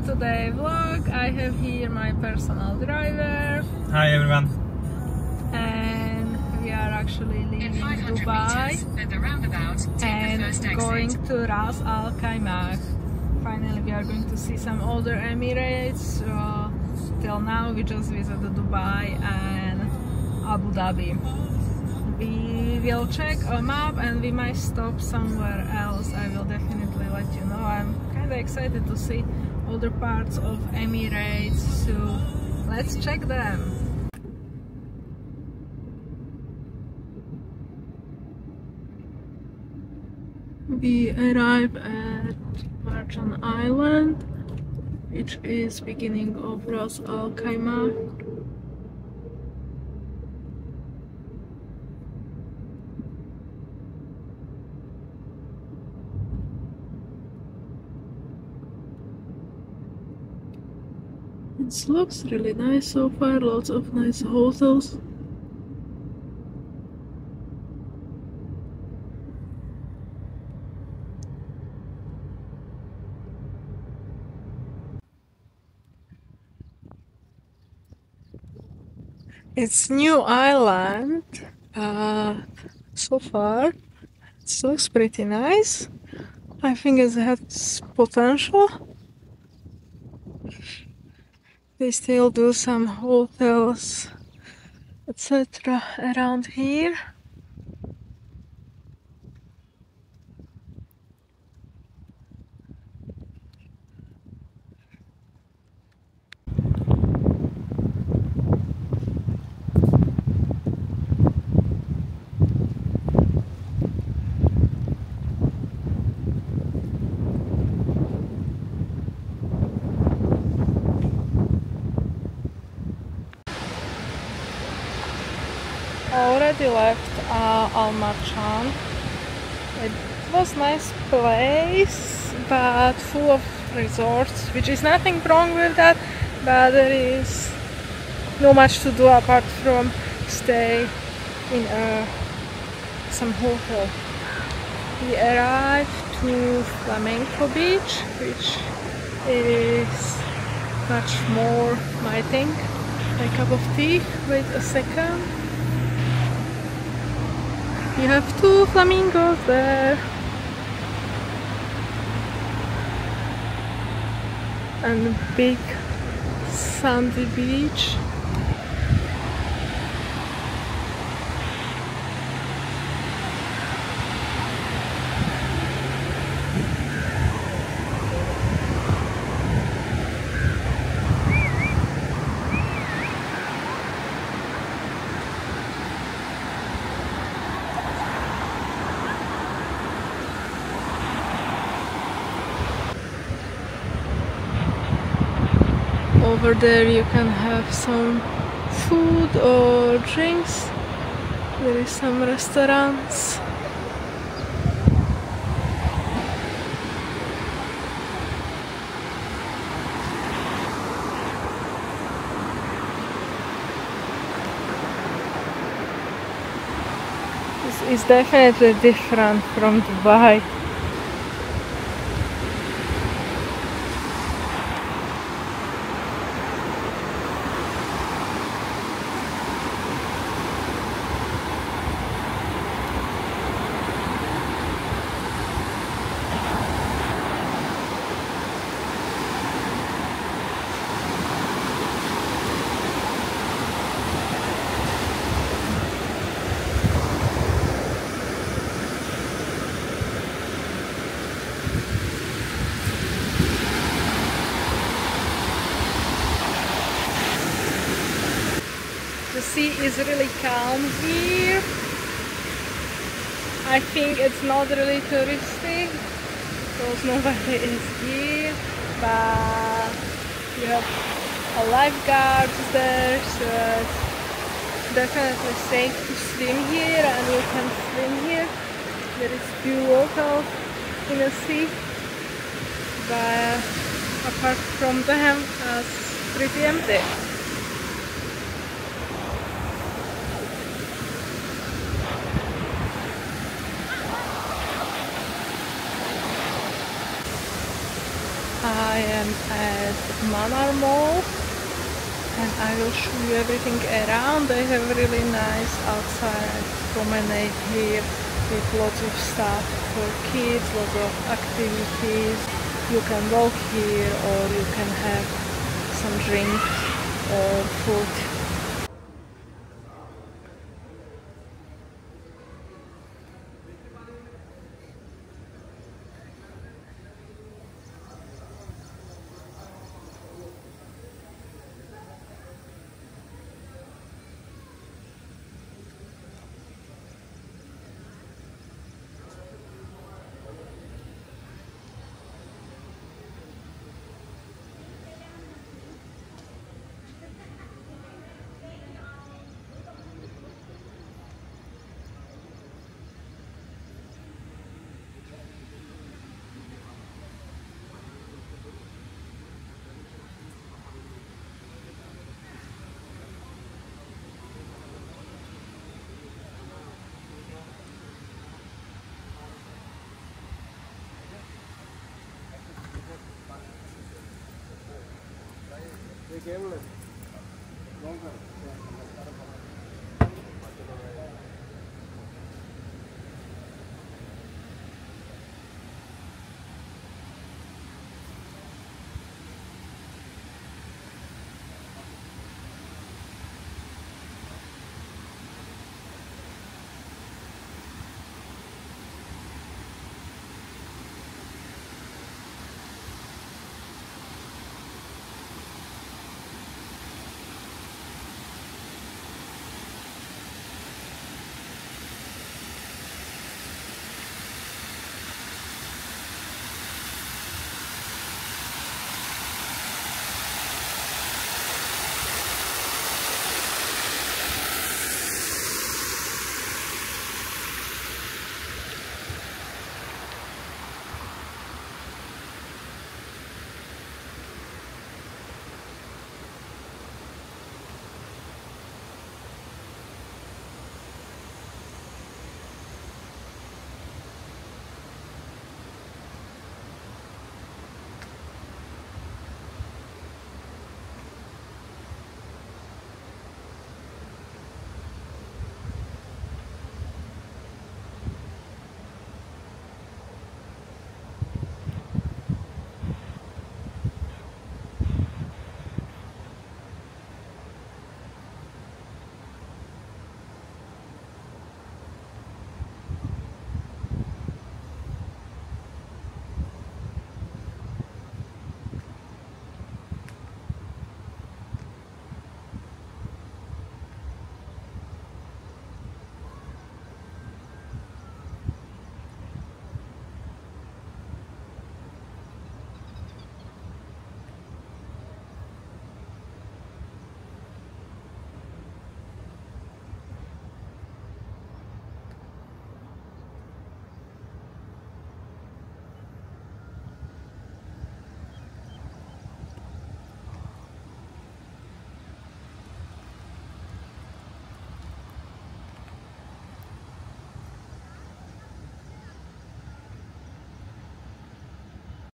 today's vlog. I have here my personal driver. Hi everyone. And we are actually leaving Dubai and going to Ras Al Khaimah. Finally we are going to see some other Emirates. Till now we just visited Dubai and Abu Dhabi. We will check a map and we might stop somewhere else. I will definitely let you know. I'm kind of excited to see other parts of Emirates, so let's check them. We arrive at Marjan Island, which is beginning of Ras Al Khaimah. It looks really nice so far, lots of nice hotels. It's new island, but so far it looks pretty nice. I think it has potential. They still do some hotels, etc. around here. Already left Al Marjan. It was nice place, but full of resorts, which is nothing wrong with that, but there is not much to do apart from stay in some hotel. We arrived to Flamenco Beach, which is much more, I think. A cup of tea. Wait a second. You have two flamingos there. And a big sandy beach. Over there you can have some food or drinks. There is some restaurants. This is definitely different from Dubai. The sea is really calm here. I think it's not really touristy because nobody is here, but you have a lifeguard there, so it's definitely safe to swim here, and you can swim here. There is few locals in the sea, but apart from them, it's pretty empty. I am at Manar Mall and I will show you everything around. They have really nice outside promenade here with lots of stuff for kids, lots of activities. You can walk here or you can have some drinks or food. They gave it longer.